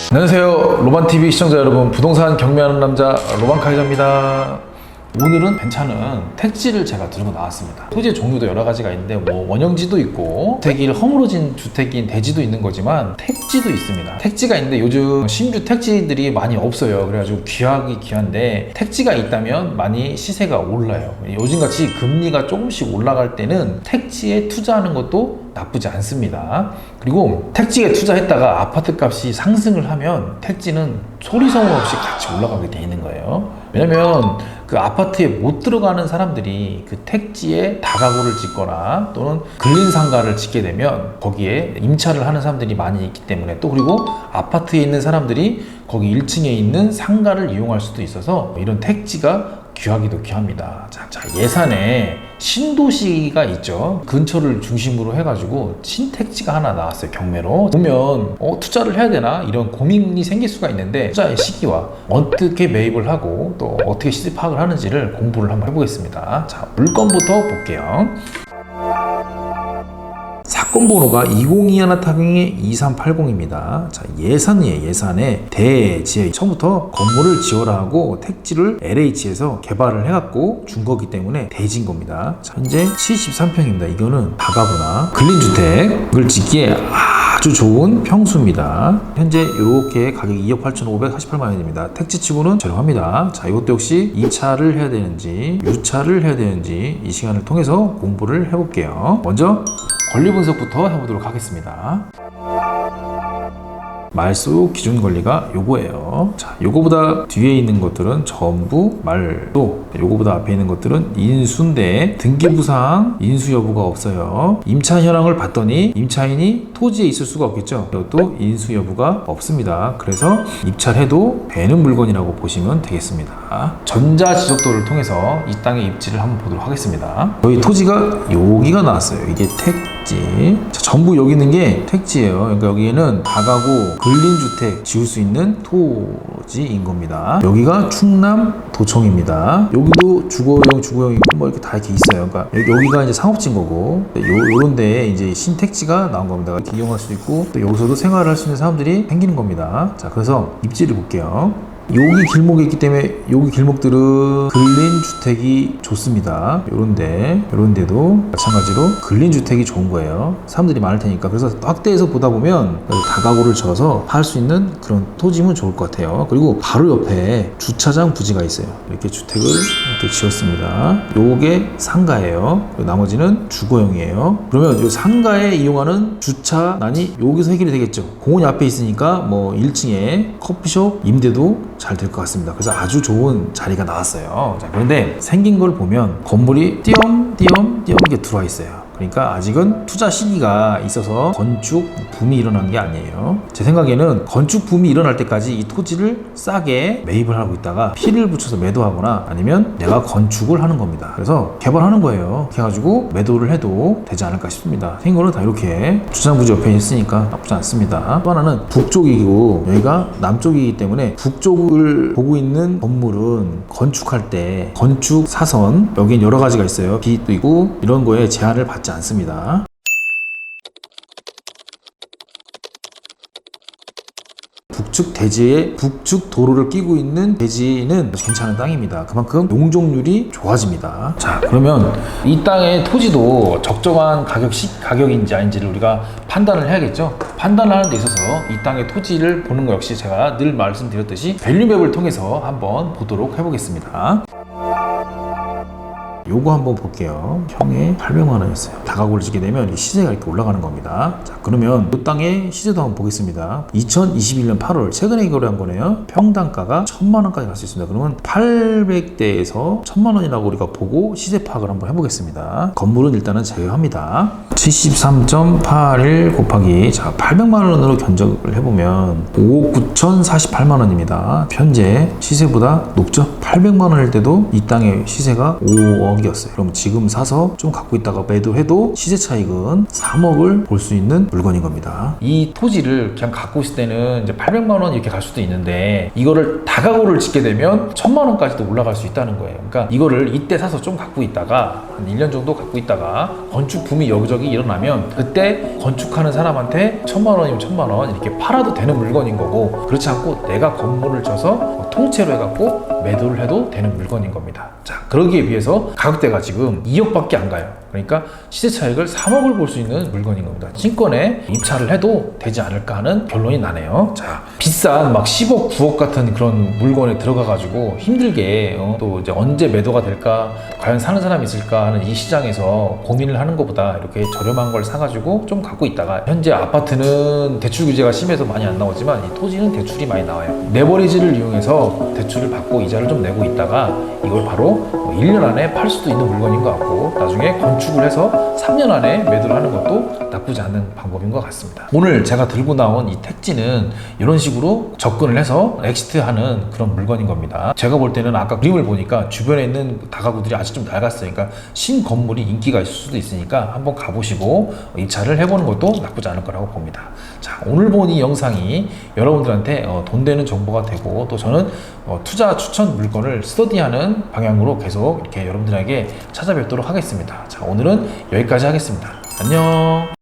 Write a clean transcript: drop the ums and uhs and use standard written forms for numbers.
안녕하세요, 로반TV 시청자 여러분, 부동산 경매하는 남자 로반카이저입니다. 오늘은 괜찮은 택지를 제가 들고 나왔습니다. 토지의 종류도 여러 가지가 있는데 원형지도 있고 주택이 허물어진 주택인 대지도 있는 거지만 택지도 있습니다. 택지가 있는데 요즘 신규 택지들이 많이 없어요. 그래가지고 귀한데 택지가 있다면 많이 시세가 올라요. 요즘같이 금리가 조금씩 올라갈 때는 택지에 투자하는 것도 나쁘지 않습니다. 그리고 택지에 투자했다가 아파트 값이 상승을 하면 택지는 소리 소문 없이 같이 올라가게 돼 있는 거예요. 왜냐면 그 아파트에 못 들어가는 사람들이 그 택지에 다가구를 짓거나 또는 근린상가를 짓게 되면 거기에 임차를 하는 사람들이 많이 있기 때문에, 또 그리고 아파트에 있는 사람들이 거기 1층에 있는 상가를 이용할 수도 있어서 이런 택지가 귀하기도 귀합니다. 자, 예산에 신도시가 있죠. 근처를 중심으로 해가지고 신택지가 하나 나왔어요. 경매로 보면 투자를 해야 되나 이런 고민이 생길 수가 있는데, 투자의 시기와 어떻게 매입을 하고 또 어떻게 시세 파악을 하는지를 공부를 한번 해보겠습니다. 자, 물건부터 볼게요. 사건 번호가 2021-2380입니다. 자, 예산에 대지에 처음부터 건물을 지어라 하고 택지를 LH에서 개발을 해갖고 준 거기 때문에 대지인 겁니다. 자, 현재 73평입니다. 이거는 다가구나 근린주택을 짓기에 아주 좋은 평수입니다. 현재 이렇게 가격이 2억 8,548만 원입니다. 택지치고는 저렴합니다. 자, 이것도 역시 2차를 해야 되는지 유차를 해야 되는지 이 시간을 통해서 공부를 해볼게요. 먼저 권리 분석부터 해보도록 하겠습니다. 말소 기준 권리가 요거예요. 자, 요거보다 뒤에 있는 것들은 전부 말소, 요거보다 앞에 있는 것들은 인수인데 등기부상 인수 여부가 없어요. 임차 현황을 봤더니 임차인이 토지에 있을 수가 없겠죠. 이것도 인수 여부가 없습니다. 그래서 입찰 해도 되는 물건이라고 보시면 되겠습니다. 전자지적도를 통해서 이 땅의 입지를 한번 보도록 하겠습니다. 저희 토지가 여기가 나왔어요. 이게 택지. 자, 전부 여기 있는 게 택지예요. 그러니까 여기에는 다가구 근린주택 지을 수 있는 토지인 겁니다. 여기가 충남 도청입니다. 여기도 주거용 있고 뭐 이렇게 다 이렇게 있어요. 그러니까 여기가 이제 상업지인 거고, 요런 데에 이제 신택지가 나온 겁니다. 이렇게 이용할 수도 있고, 또 여기서도 생활을 할 수 있는 사람들이 생기는 겁니다. 자, 그래서 입지를 볼게요. 여기 길목에 있기 때문에 여기 길목들은 근린주택이 좋습니다. 요런 데도 마찬가지로 근린주택이 좋은 거예요. 사람들이 많을 테니까. 그래서 확대해서 보다 보면 다가구를 져서 할 수 있는 그런 토지면 좋을 것 같아요. 그리고 바로 옆에 주차장 부지가 있어요. 이렇게 주택을 이렇게 지었습니다. 요게 상가예요. 나머지는 주거용이에요. 그러면 요 상가에 이용하는 주차난이 여기서 해결이 되겠죠. 공원이 앞에 있으니까 뭐 1층에 커피숍 임대도 잘 될 것 같습니다. 그래서 아주 좋은 자리가 나왔어요. 자, 그런데 생긴 걸 보면 건물이 띄엄띄엄 이렇게 들어와 있어요. 그러니까 아직은 투자 시기가 있어서 건축 붐이 일어난 게 아니에요. 제 생각에는 건축 붐이 일어날 때까지 이 토지를 싸게 매입을 하고 있다가 피를 붙여서 매도하거나 아니면 내가 건축을 하는 겁니다. 그래서 개발하는 거예요. 그렇게 해가지고 매도를 해도 되지 않을까 싶습니다. 생긴 거는 다 이렇게 주차장 부지 옆에 있으니까 나쁘지 않습니다. 또 하나는 북쪽이고 여기가 남쪽이기 때문에 북쪽을 보고 있는 건물은 건축할 때 건축 사선, 여긴 여러 가지가 있어요. 빛도 있고 이런 거에 제한을 받지 않습니다. 북측 대지에 북측 도로를 끼고 있는 대지는 괜찮은 땅입니다. 그만큼 용적률이 좋아집니다. 자, 그러면 이 땅의 토지도 적정한 가격인지 아닌지를 우리가 판단을 해야겠죠. 판단을 하는 데 있어서 이 땅의 토지를 보는 거 역시 제가 늘 말씀드렸듯이 밸류맵을 통해서 한번 보도록 해보겠습니다. 요거 한번 볼게요. 평에 800만 원이었어요. 다가구를 짓게 되면 시세가 이렇게 올라가는 겁니다. 자, 그러면 이 땅의 시세도 한번 보겠습니다. 2021년 8월 최근에 거래한 거네요. 평당가가 1000만 원까지 갈 수 있습니다. 그러면 800대에서 1000만 원이라고 우리가 보고 시세 파악을 한번 해보겠습니다. 건물은 일단은 제외합니다. 73.81 곱하기 800만 원으로 견적을 해보면 5억 9,048만 원입니다. 현재 시세보다 높죠? 800만 원일 때도 이 땅의 시세가 5억 3억이었어요. 그럼 지금 사서 좀 갖고 있다가 매도해도 시세 차익은 3억을 볼 수 있는 물건인 겁니다. 이 토지를 그냥 갖고 있을 때는 이제 800만 원 이렇게 갈 수도 있는데 이거를 다가구를 짓게 되면 1000만 원까지도 올라갈 수 있다는 거예요. 그러니까 이거를 이때 사서 좀 갖고 있다가 한 1년 정도 갖고 있다가 건축 붐이 여기저기 일어나면 그때 건축하는 사람한테 1000만 원이면 1000만 원 이렇게 팔아도 되는 물건인 거고, 그렇지 않고 내가 건물을 져서 통째로 해갖고 매도를 해도 되는 물건인 겁니다. 자, 그러기에 비해서 가격대가 지금 2억밖에 안 가요. 그러니까 시세 차익을 3억을 볼 수 있는 물건인 겁니다. 신권에 입찰을 해도 되지 않을까 하는 결론이 나네요. 자, 비싼 막 10억, 9억 같은 그런 물건에 들어가가지고 힘들게 또 이제 언제 매도가 될까, 과연 사는 사람이 있을까 하는 이 시장에서 고민을 하는 것보다 이렇게 저렴한 걸 사가지고 좀 갖고 있다가, 현재 아파트는 대출 규제가 심해서 많이 안 나오지만 이 토지는 대출이 많이 나와요. 레버리지를 이용해서 대출을 받고 이자를 좀 내고 있다가 이걸 바로 1년 안에 팔 수도 있는 물건인 것 같고, 나중에 건축을 해서 3년 안에 매도를 하는 것도 나쁘지 않은 방법인 것 같습니다. 오늘 제가 들고 나온 이 택지는 이런 식으로 접근을 해서 엑시트하는 그런 물건인 겁니다. 제가 볼 때는 아까 그림을 보니까 주변에 있는 다가구들이 아직 좀 낡았으니까 신 건물이 인기가 있을 수도 있으니까 한번 가보시고 입찰을 해보는 것도 나쁘지 않을 거라고 봅니다. 자, 오늘 본 이 영상이 여러분들한테 돈 되는 정보가 되고, 또 저는 투자 추천 물건을 스터디하는 방향으로 계속 이렇게 여러분들에게 찾아뵙도록 하겠습니다. 자, 오늘은 여기까지 하겠습니다. 안녕.